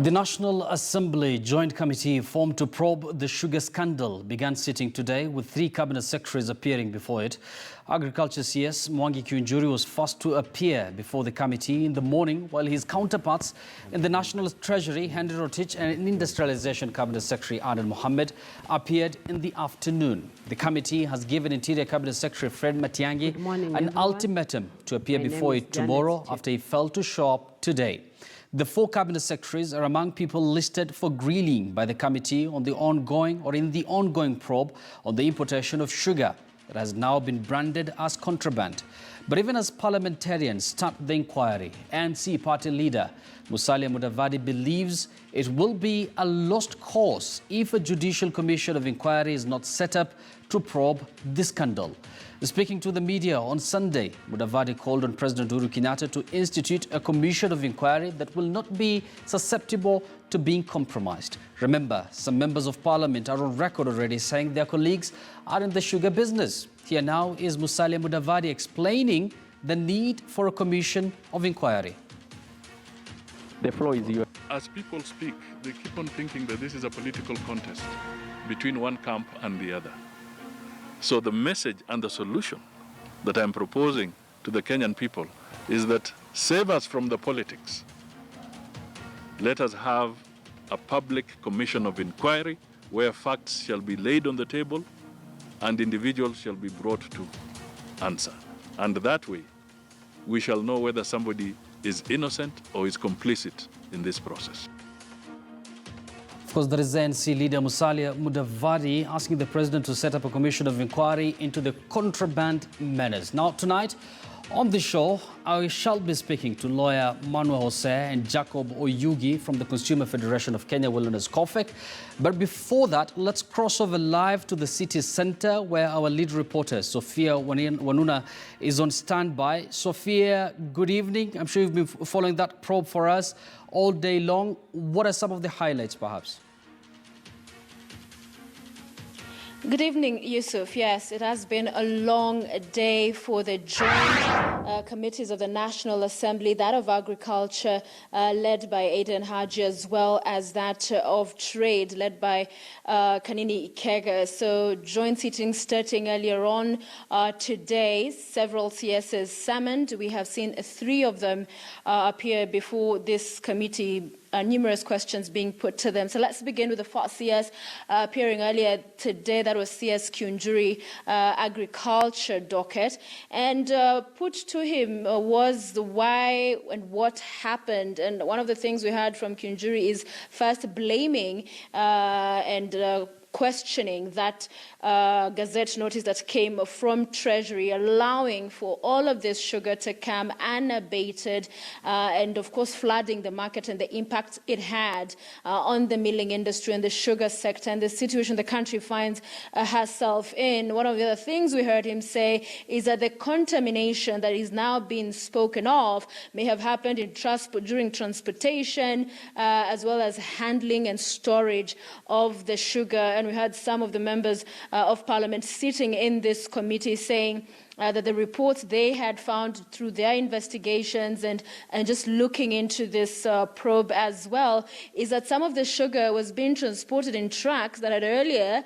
The National Assembly Joint Committee formed to probe the sugar scandal began sitting today with 3 cabinet secretaries appearing before it. Agriculture CS Mwangi Kiunjuri was first to appear before the committee in the morning, while his counterparts in the National Treasury, Henry Rotich, and Industrialization Cabinet Secretary Adan Mohammed appeared in the afternoon. The committee has given Interior Cabinet Secretary Fred Matiang'i an ultimatum to appear before it tomorrow after he failed to show up today. The 4 cabinet secretaries are among people listed for grilling by the committee on the ongoing probe on the importation of sugar that has now been branded as contraband. But even as parliamentarians start the inquiry, ANC party leader Musalia Mudavadi believes it will be a lost cause if a judicial commission of inquiry is not set up to probe this scandal. Speaking to the media on Sunday, Mudavadi called on President Uhuru Kenyatta to institute a commission of inquiry that will not be susceptible to being compromised. Remember, some members of parliament are on record already saying their colleagues are in the sugar business. Here now is Musalia Mudavadi explaining the need for a commission of inquiry. The floor is yours. As people speak, they keep on thinking that this is a political contest between one camp and the other. So the message and the solution that I'm proposing to the Kenyan people is that save us from the politics. Let us have a public commission of inquiry where facts shall be laid on the table and individuals shall be brought to answer. And that way, we shall know whether somebody is innocent or is complicit in this process. Of course, there is ANC leader Musalia Mudavadi asking the president to set up a commission of inquiry into the contraband menace. Now, tonight on the show, I shall be speaking to lawyer Manuel Jose and Jacob Oyugi from the Consumer Federation of Kenya Wilderness COFEC. But before that, let's cross over live to the city center where our lead reporter, Sophia Wanuna, is on standby. Sophia, good evening. I'm sure you've been following that probe for us all day long. What are some of the highlights, perhaps? Good evening, Yusuf. Yes, it has been a long day for the joint committees of the National Assembly, that of Agriculture, led by Aden Haji, as well as that of Trade, led by Kanini Ikega. So joint sittings starting earlier on today. Several CSs summoned. We have seen 3 of them appear before this committee. Numerous questions being put to them. So let's begin with the first CS appearing earlier today. That was CS Kiunjuri, Agriculture docket. And put to him was the why and what happened. And one of the things we heard from Kiunjuri is first blaming and questioning that Gazette notice that came from Treasury, allowing for all of this sugar to come unabated and, of course, flooding the market and the impact it had on the milling industry and the sugar sector and the situation the country finds herself in. One of the other things we heard him say is that the contamination that is now being spoken of may have happened during transportation as well as handling and storage of the sugar. And we had some of the members of Parliament sitting in this committee saying that the reports they had found through their investigations and just looking into this probe as well is that some of the sugar was being transported in trucks that had earlier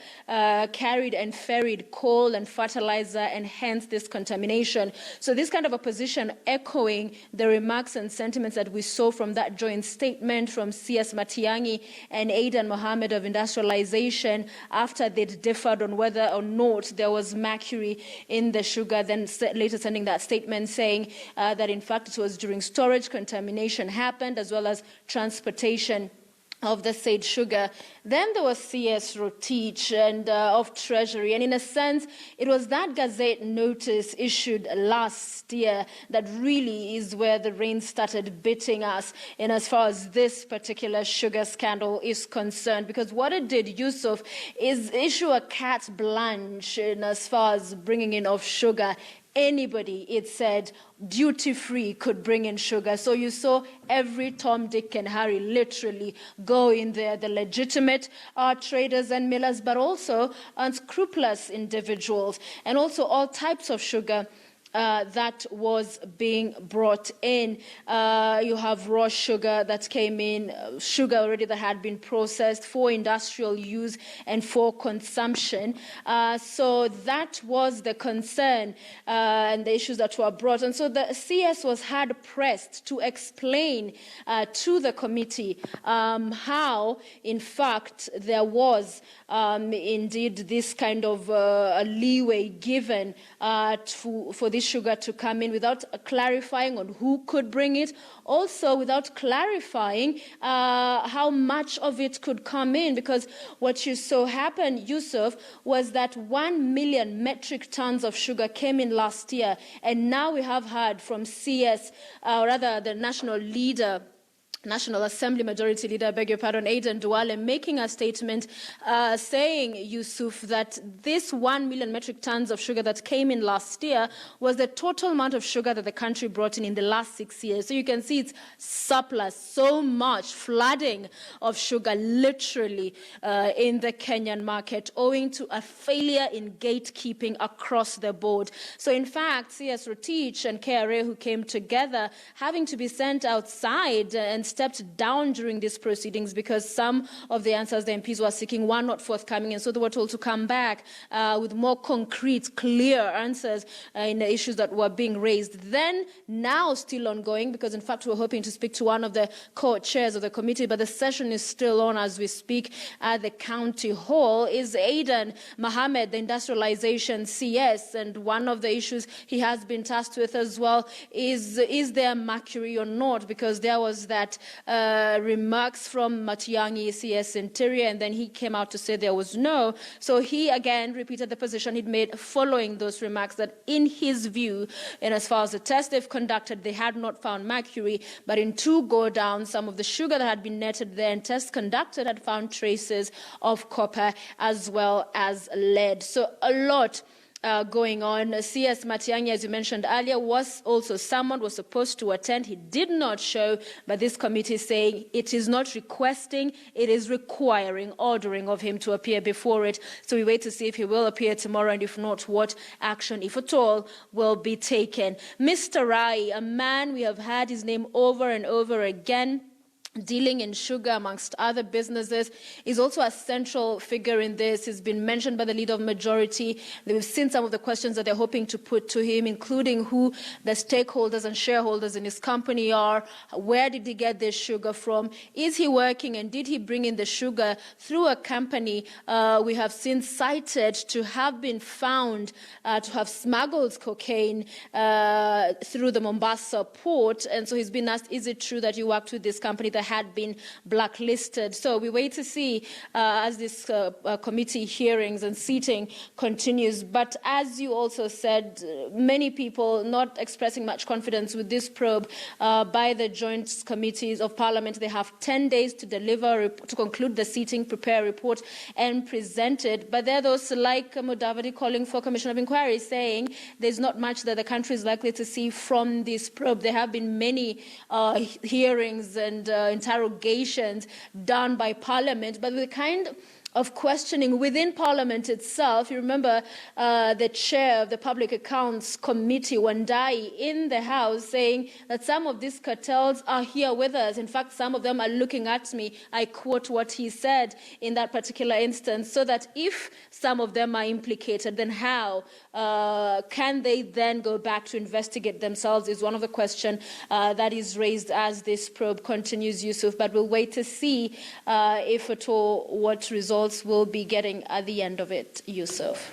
carried and ferried coal and fertilizer, and hence this contamination. So this kind of a position echoing the remarks and sentiments that we saw from that joint statement from CS Matiang'i and Adan Mohammed of Industrialization after they'd differed on whether or not there was mercury in the sugar, then later sending that statement saying that in fact it was during storage contamination happened as well as transportation of the said sugar. Then there was CS Rotich and of Treasury, and in a sense it was that Gazette notice issued last year that really is where the rain started beating us in as far as this particular sugar scandal is concerned, because what it did, Yusuf, is issue a carte blanche in as far as bringing in of sugar. Anybody, it said, duty-free could bring in sugar. So you saw every Tom, Dick, and Harry literally go in there, the legitimate traders and millers, but also unscrupulous individuals, and also all types of sugar that was being brought in. You have raw sugar that came in, sugar already that had been processed for industrial use and for consumption. So that was the concern and the issues that were brought. And so the CS was hard pressed to explain to the committee how, in fact, there was indeed this kind of a leeway given for this sugar to come in without clarifying on who could bring it, also without clarifying how much of it could come in, because what you saw happen, Yusuf, was that 1 million metric tons of sugar came in last year, and now we have heard from CS, or rather the National Assembly Majority Leader, Aden Duale, making a statement saying, Yusuf, that this 1 million metric tons of sugar that came in last year was the total amount of sugar that the country brought in the last 6 years. So you can see it's surplus, so much flooding of sugar literally in the Kenyan market, owing to a failure in gatekeeping across the board. So in fact, CS Rotich and KRA, who came together, having to be sent outside and stepped down during these proceedings because some of the answers the MPs were seeking were not forthcoming, and so they were told to come back with more concrete, clear answers in the issues that were being raised. Then, now still ongoing, because in fact we're hoping to speak to one of the co-chairs of the committee, but the session is still on as we speak at the county hall, is Aden Mohammed, the industrialization CS, and one of the issues he has been tasked with as well is there mercury or not, because there was that remarks from Matiang'i, CS Interior, and then he came out to say there was no. So he again repeated the position he'd made following those remarks, that in his view, and as far as the test they've conducted, they had not found mercury, but in 2 go down, some of the sugar that had been netted there and tests conducted had found traces of copper as well as lead. So a lot going on. CS Matiang'i, as you mentioned earlier, was also someone was supposed to attend. He did not show, but this committee is saying it is not requesting, it is requiring, ordering of him to appear before it. So we wait to see if he will appear tomorrow, and if not, what action, if at all, will be taken. Mr. Rai, a man we have heard his name over and over again, dealing in sugar amongst other businesses, is also a central figure in this. He's been mentioned by the leader of majority. We've seen some of the questions that they're hoping to put to him, including who the stakeholders and shareholders in his company are, where did he get this sugar from, is he working, and did he bring in the sugar through a company we have seen cited to have been found to have smuggled cocaine through the Mombasa port. And so he's been asked, is it true that you worked with this company that had been blacklisted? So we wait to see as this committee hearings and seating continues. But as you also said, many people not expressing much confidence with this probe by the joint committees of Parliament. They have 10 days to deliver, to conclude the seating, prepare a report and present it. But there are those like Mudavadi calling for a commission of inquiry, saying there's not much that the country is likely to see from this probe. There have been many hearings and interrogations done by Parliament, but the kind of questioning within Parliament itself. You remember the chair of the Public Accounts Committee, Wandai, in the House saying that some of these cartels are here with us. In fact, some of them are looking at me. I quote what he said in that particular instance, so that if some of them are implicated, then how can they then go back to investigate themselves is one of the questions that is raised as this probe continues, Yusuf. But we'll wait to see if at all what results will be getting at the end of it, Yusuf.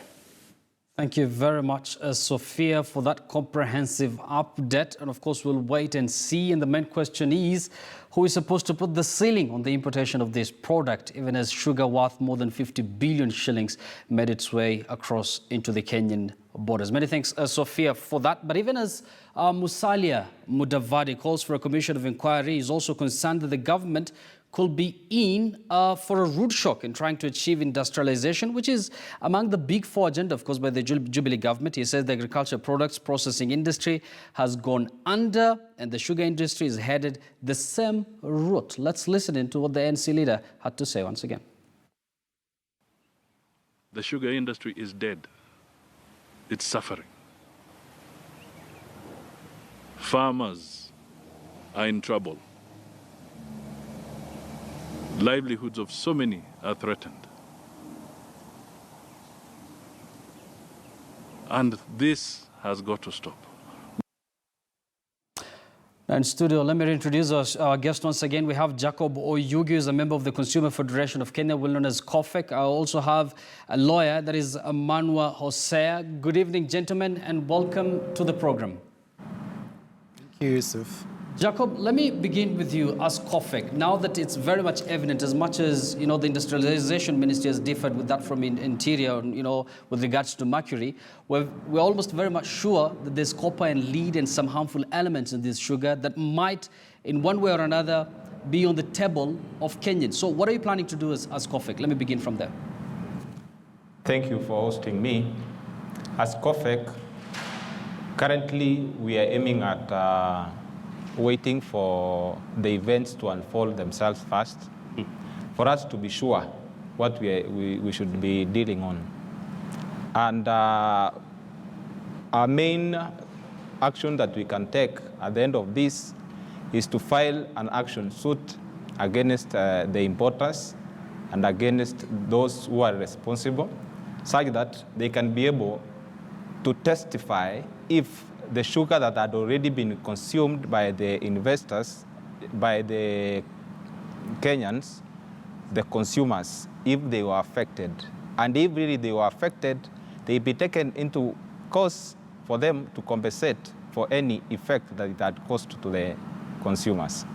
Thank you very much, Sophia, for that comprehensive update. And of course, we'll wait and see. And the main question is, who is supposed to put the ceiling on the importation of this product, even as sugar worth more than 50 billion shillings made its way across into the Kenyan borders? Many thanks, Sophia, for that. But even as Musalia Mudavadi calls for a commission of inquiry, he is also concerned that the government could be in for a rude shock in trying to achieve industrialization, which is among the big 4 agenda, of course, by the Jubilee government. He says the agriculture products processing industry has gone under and the sugar industry is headed the same route. Let's listen into what the ANC leader had to say once again. The sugar industry is dead. It's suffering. Farmers are in trouble. Livelihoods of so many are threatened. And this has got to stop. Now in studio, let me introduce our guest once again. We have Jacob Oyugi, who is a member of the Consumer Federation of Kenya, well known as COFEC. I also have a lawyer, that is Manwa Hosea. Good evening, gentlemen, and welcome to the program. Thank you, Yusuf. Jacob, let me begin with you as COFEC. Now that it's very much evident, as much as the industrialization ministry has differed with that from interior, with regards to mercury, we're almost very much sure that there's copper and lead and some harmful elements in this sugar that might, in one way or another, be on the table of Kenyans. So what are you planning to do as COFEC? Let me begin from there. Thank you for hosting me. As COFEC, currently we are aiming at waiting for the events to unfold themselves first, for us to be sure what we should be dealing on. And our main action that we can take at the end of this is to file an action suit against the importers and against those who are responsible, such that they can be able to testify if the sugar that had already been consumed by the investors, by the Kenyans, the consumers, if they were affected. And if really they were affected, they be taken into course for them to compensate for any effect that it had caused to the consumers.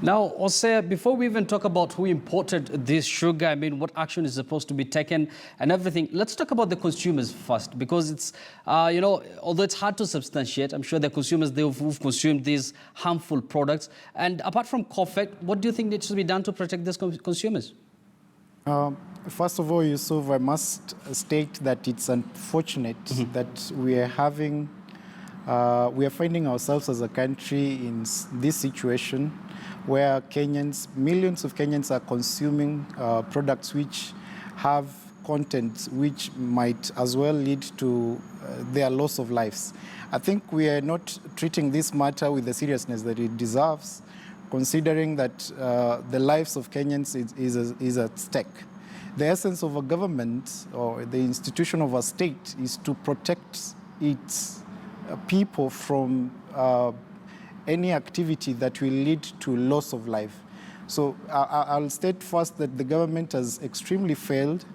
Now, Hosea, before we even talk about who imported this sugar, I mean, what action is supposed to be taken and everything, let's talk about the consumers first, because it's, although it's hard to substantiate, I'm sure the consumers, who've consumed these harmful products. And apart from COFEC, what do you think needs to be done to protect these consumers? First of all, Yusuf, I must state that it's unfortunate that we are finding ourselves as a country in this situation where millions of Kenyans are consuming products which have content which might as well lead to their loss of lives. I think we are not treating this matter with the seriousness that it deserves, considering that the lives of Kenyans is at stake. The essence of a government or the institution of a state is to protect its people from any activity that will lead to loss of life. So I'll state first that the government has extremely failed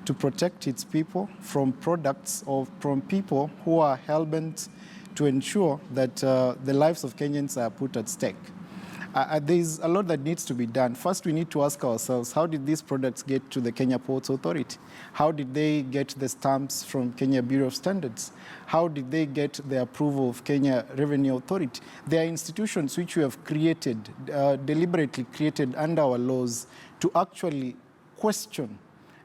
to protect its people from products or from people who are hell-bent to ensure that the lives of Kenyans are put at stake. There's a lot that needs to be done. First, we need to ask ourselves, how did these products get to the Kenya Ports Authority? How did they get the stamps from Kenya Bureau of Standards? How did they get the approval of Kenya Revenue Authority? There are institutions which we have created, deliberately created under our laws to actually question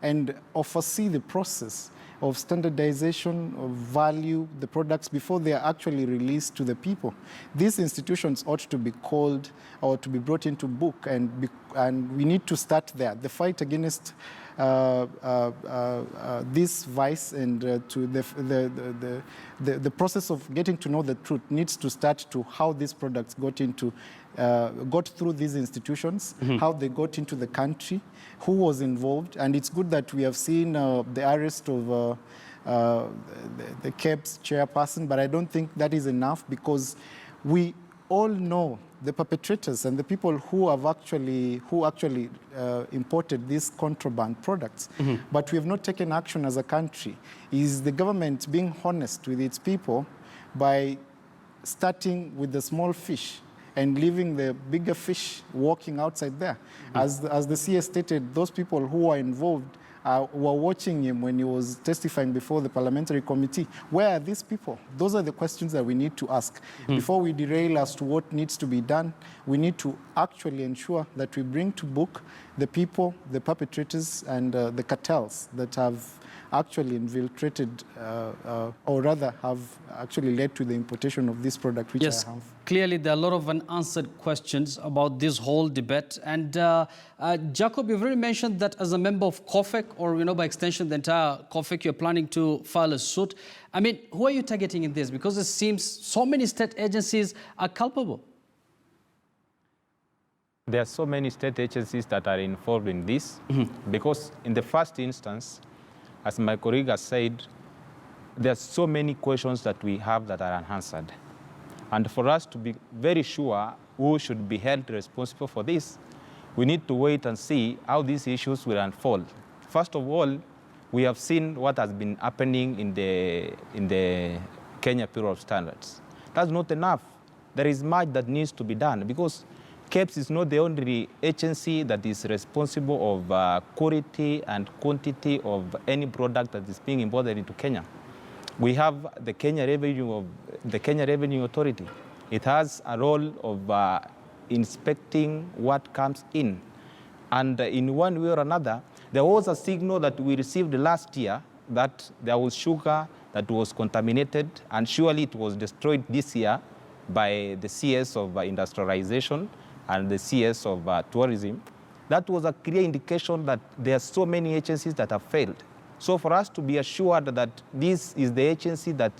and oversee the process of standardization, of value, the products before they are actually released to the people. These institutions ought to be called or to be brought into book, and we need to start there. The fight against this vice and to the process of getting to know the truth needs to start to how these products got through these institutions, how they got into the country, who was involved. And it's good that we have seen the arrest of the KEBS chairperson, but I don't think that is enough, because we all know the perpetrators and the people who actually imported these contraband products. But we have not taken action as a country. Is the government being honest with its people by starting with the small fish and leaving the bigger fish walking outside there? As the CS stated, those people who are involved were watching him when he was testifying before the parliamentary committee. Where are these people? Those are the questions that we need to ask. Before we derail as to what needs to be done, we need to actually ensure that we bring to book the people, the perpetrators, and the cartels that have actually infiltrated, or rather have actually led to the importation of this product, which yes, are harmful. Clearly there are a lot of unanswered questions about this whole debate. And Jacob, you've already mentioned that as a member of COFEC, or, by extension, the entire COFEC, you're planning to file a suit. I mean, who are you targeting in this? Because it seems so many state agencies are culpable. There are so many state agencies that are involved in this because in the first instance, as my colleague has said, there are so many questions that we have that are unanswered. And for us to be very sure who should be held responsible for this, we need to wait and see how these issues will unfold. First of all, we have seen what has been happening in the Kenya Bureau of Standards. That's not enough. There is much that needs to be done because KEBS is not the only agency that is responsible of quality and quantity of any product that is being imported into Kenya. We have the Kenya Revenue Authority. It has a role of inspecting what comes in. And in one way or another, there was a signal that we received last year that there was sugar that was contaminated, and surely it was destroyed this year by the CS of industrialization and the CS of tourism. That was a clear indication that there are so many agencies that have failed. So for us to be assured that this is the agency that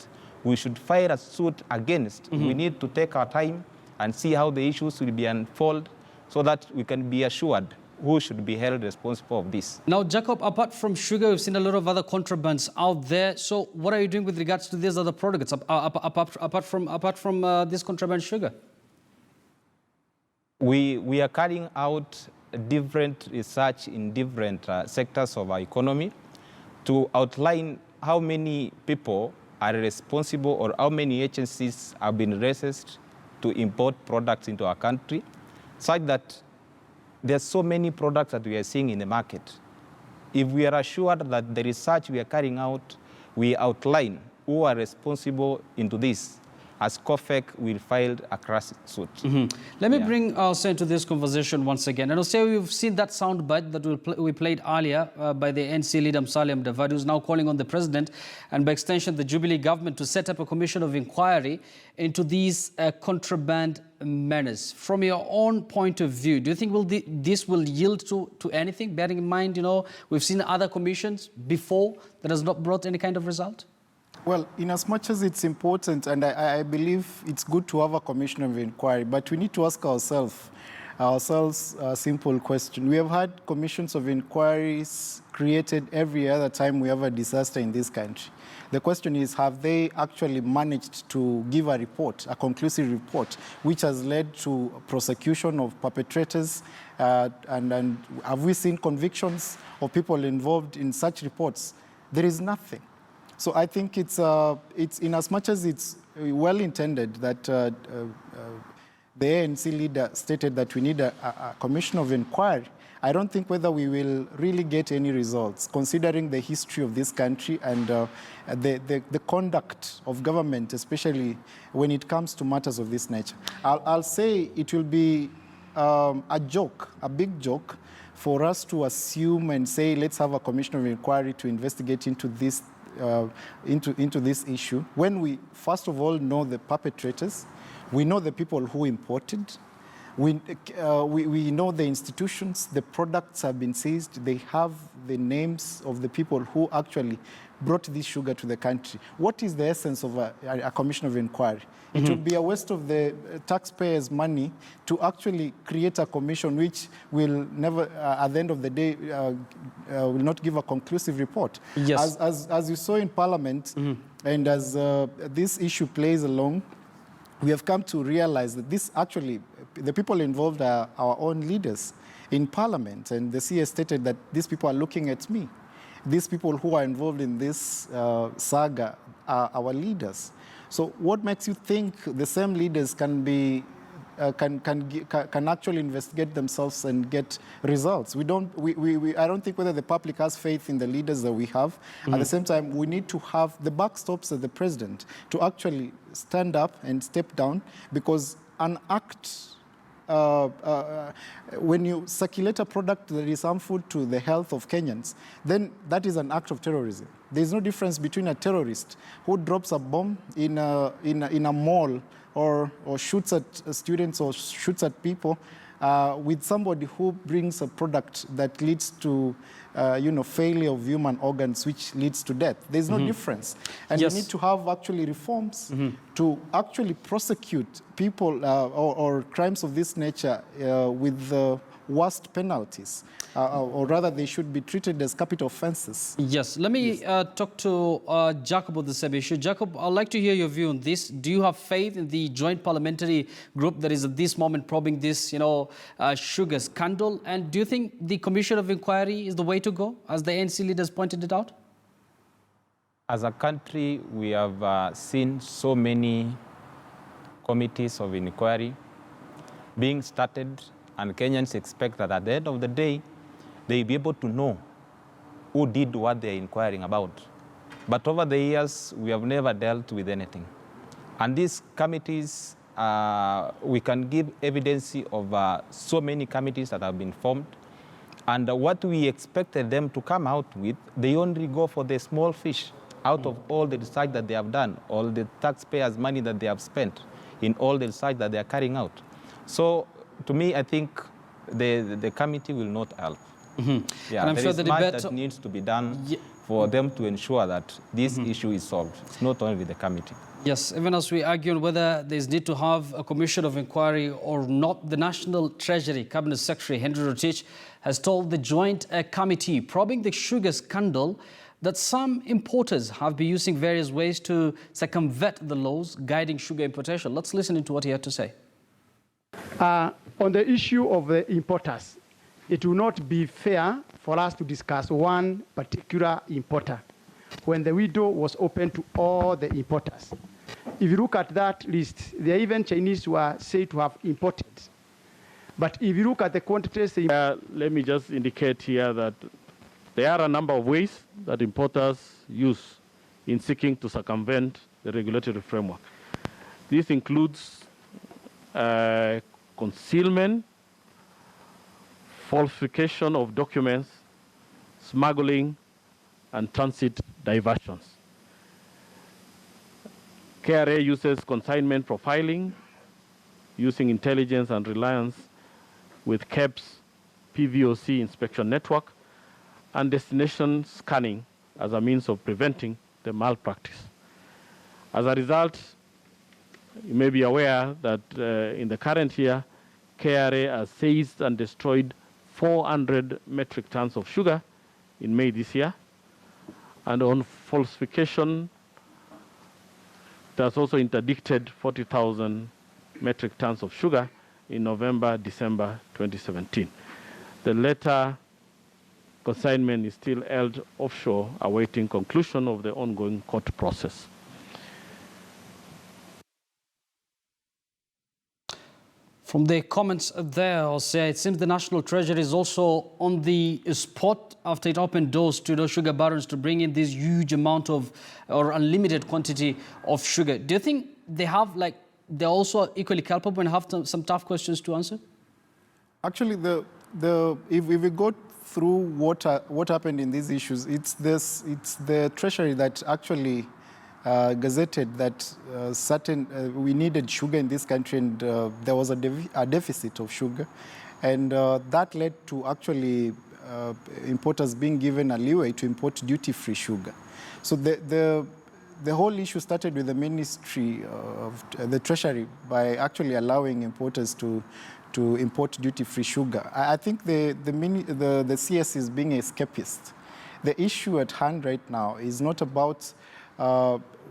we should file a suit against, we need to take our time and see how the issues will be unfold so that we can be assured who should be held responsible of this. Now, Jacob, apart from sugar, we've seen a lot of other contrabands out there. So what are you doing with regards to these other products, apart from this contraband sugar? We are carrying out different research in different sectors of our economy to outline how many people are responsible or how many agencies have been raised to import products into our country, such that there's so many products that we are seeing in the market. If we are assured that the research we are carrying out, we outline who are responsible into this, as COFEC will file a crash suit. Let me bring Hussein to this conversation once again. And Hussein, we've seen that soundbite that we played earlier by the NC leader Musalia Mudavadi, who's now calling on the president and by extension the Jubilee government to set up a commission of inquiry into these contraband menace. From your own point of view, do you think this will yield to anything, bearing in mind, we've seen other commissions before that has not brought any kind of result? Well, in as much as it's important, and I believe it's good to have a commission of inquiry, but we need to ask ourselves a simple question. We have had commissions of inquiries created every other time we have a disaster in this country. The question is, have they actually managed to give a report, a conclusive report, which has led to prosecution of perpetrators? And have we seen convictions of people involved in such reports? There is nothing. So I think it's in as much as it's well intended that the ANC leader stated that we need a commission of inquiry. I don't think whether we will really get any results, considering the history of this country and the conduct of government, especially when it comes to matters of this nature. I'll say it will be a joke, a big joke, for us to assume and say, let's have a commission of inquiry to investigate into this into this issue, when we first of all know the perpetrators, we know the people who imported, we know the institutions, the products have been seized, they have the names of the people who actually brought this sugar to the country. What is the essence of a commission of inquiry? It would be a waste of the taxpayers' money to actually create a commission which will never, at the end of the day, will not give a conclusive report. Yes. As you saw in Parliament, and as this issue plays along, we have come to realize that this actually, the people involved are our own leaders in Parliament, and the CS stated that these people are looking at me. These people who are involved in this saga are our leaders. So what makes you think the same leaders can actually investigate themselves and get results? I don't think whether the public has faith in the leaders that we have. At the same time, we need to have the backstops of the president to actually stand up and step down, because an act, when you circulate a product that is harmful to the health of Kenyans, then that is an act of terrorism. There's no difference between a terrorist who drops a bomb in a mall or shoots at students or shoots at people with somebody who brings a product that leads to failure of human organs, which leads to death. There's no difference. And Yes. we need to have actually reforms to actually prosecute people or crimes of this nature with the worst penalties, or rather they should be treated as capital offenses. Yes, let me talk to Jacob on the same issue. Jacob, I'd like to hear your view on this. Do you have faith in the joint parliamentary group that is at this moment probing this, sugar scandal? And do you think the commission of inquiry is the way to go, as the ANC leaders pointed it out? As a country, we have seen so many committees of inquiry being started, and Kenyans expect that at the end of the day, they'll be able to know who did what they're inquiring about. But over the years, we have never dealt with anything. And these committees, we can give evidence of so many committees that have been formed. And what we expected them to come out with, they only go for the small fish out of all the research that they have done, all the taxpayers' money that they have spent in all the research that they are carrying out. So, to me, I think the committee will not help. Yeah, and I'm there sure is the much debate that needs to be done for them to ensure that this issue is solved. It's not only the committee. Yes, even as we argue on whether there's need to have a commission of inquiry or not, the National Treasury Cabinet Secretary Henry Rotich has told the Joint Committee probing the sugar scandal that some importers have been using various ways to circumvent the laws guiding sugar importation. Let's listen into what he had to say. On the issue of the importers, it will not be fair for us to discuss one particular importer when the window was open to all the importers. If you look at that list, there are even Chinese who are said to have imported. But if you look at the quantities... let me just indicate here that there are a number of ways that importers use in seeking to circumvent the regulatory framework. This includes concealment, falsification of documents, smuggling, and transit diversions. KRA uses consignment profiling, using intelligence and reliance with KEBS PVOC inspection network, and destination scanning as a means of preventing the malpractice. As a result, you may be aware that in the current year, KRA has seized and destroyed 400 metric tons of sugar in May this year. And on falsification, it has also interdicted 40,000 metric tons of sugar in November, December 2017. The latter consignment is still held offshore, awaiting conclusion of the ongoing court process. From the comments there, I'll say it seems the National Treasury is also on the spot after it opened doors to those sugar barons to bring in this huge amount of or unlimited quantity of sugar. Do you think they have, they're also equally culpable and have some tough questions to answer? Actually, if we go through what happened in these issues, it's the Treasury that actually gazetted that we needed sugar in this country, and there was a deficit of sugar, and that led to actually importers being given a leeway to import duty-free sugar. So the whole issue started with the Ministry of the Treasury by actually allowing importers to import duty-free sugar. I think the CS is being escapist. The issue at hand right now is not about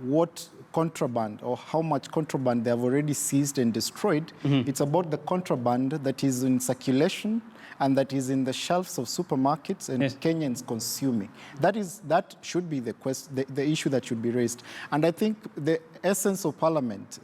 what contraband or how much contraband they have already seized and destroyed. It's about the contraband that is in circulation and that is in the shelves of supermarkets and Kenyans consuming. That should be the issue that should be raised. And I think the essence of Parliament,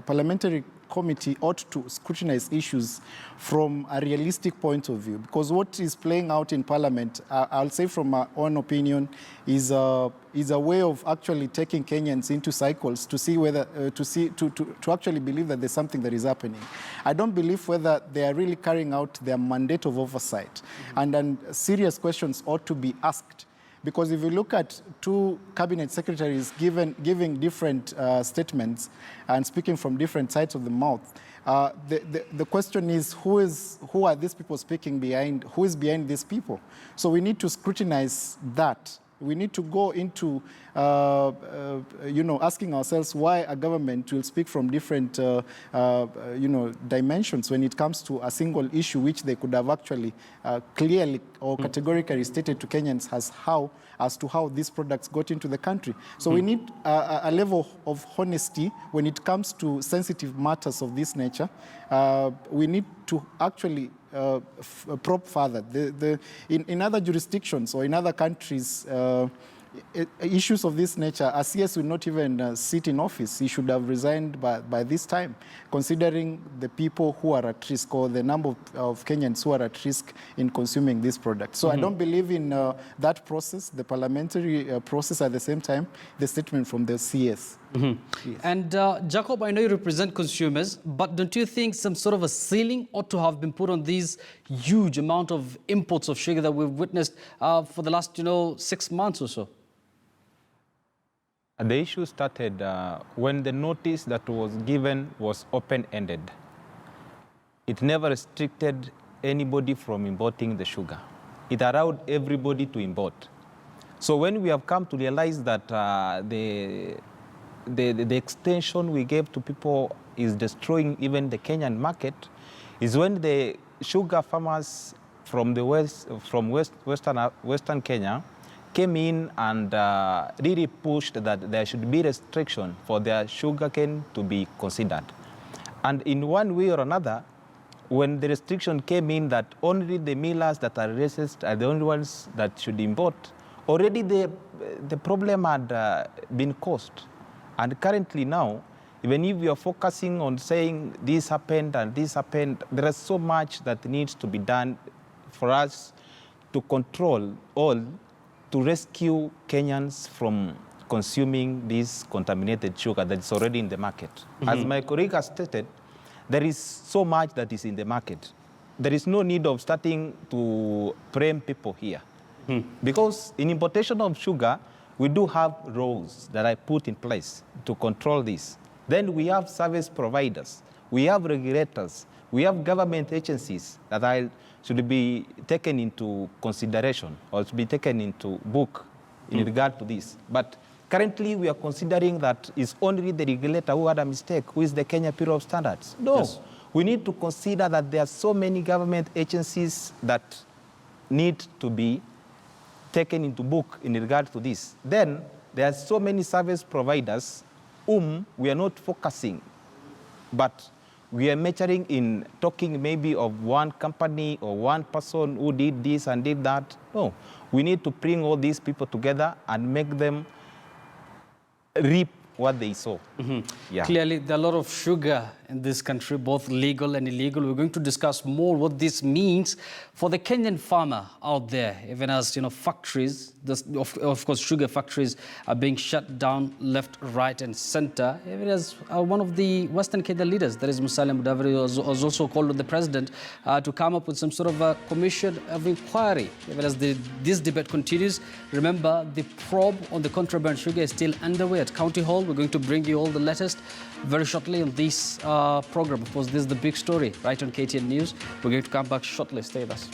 parliamentary committee ought to scrutinize issues from a realistic point of view, because what is playing out in Parliament, I'll say from my own opinion, is a way of actually taking Kenyans into cycles to see whether to actually believe that there's something that is happening. I don't believe whether they are really carrying out their mandate of oversight, and then serious questions ought to be asked, Because if you look at two cabinet secretaries giving different statements and speaking from different sides of the mouth, the question is who are these people speaking behind? Who is behind these people? So we need to scrutinize that. We need to go into, asking ourselves why a government will speak from different, dimensions when it comes to a single issue, which they could have actually clearly or categorically stated to Kenyans as to how these products got into the country. So we need a level of honesty when it comes to sensitive matters of this nature. We need to actually probe further. In other jurisdictions or in other countries, issues of this nature, a CS will not even sit in office. He should have resigned by this time, considering the people who are at risk or the number of Kenyans who are at risk in consuming this product. So I don't believe in that process, the parliamentary process at the same time, the statement from the CS. Yes. And Jacob, I know you represent consumers, but don't you think some sort of a ceiling ought to have been put on these huge amount of imports of sugar that we've witnessed for the last, 6 months or so? The issue started when the notice that was given was open-ended. It never restricted anybody from importing the sugar. It allowed everybody to import. So when we have come to realize that the extension we gave to people is destroying even the Kenyan market, is when the sugar farmers from the western Kenya came in and really pushed that there should be restriction for their sugarcane to be considered. And in one way or another, when the restriction came in that only the millers that are racist are the only ones that should import, already the problem had been caused. And currently now, even if we are focusing on saying this happened and this happened, there is so much that needs to be done for us to control all, to rescue Kenyans from consuming this contaminated sugar that is already in the market. As my colleague has stated, there is so much that is in the market. There is no need of starting to frame people here. Because in importation of sugar, we do have rules that I put in place to control this. Then we have service providers, we have regulators, we have government agencies that should be taken into consideration or to be taken into book in regard to this. But currently we are considering that it's only the regulator who had a mistake, who is the Kenya Bureau of Standards. No, yes. We need to consider that there are so many government agencies that need to be taken into book in regard to this. Then there are so many service providers whom we are not focusing, but we are measuring in talking maybe of one company or one person who did this and did that. No, we need to bring all these people together and make them reap what they sow. Yeah. Clearly, there are a lot of sugar in this country, both legal and illegal. We're going to discuss more what this means for the Kenyan farmer out there, even as factories, of course, sugar factories are being shut down left, right, and center. Even as one of the Western Kenya leaders, that is Musalia Mudavadi, was also called on the president to come up with some sort of a commission of inquiry. Even as this debate continues, remember the probe on the contraband sugar is still underway at County Hall. We're going to bring you all the latest very shortly on this program. Of course, this is the big story right on KTN News. We're going to come back shortly. Stay with us.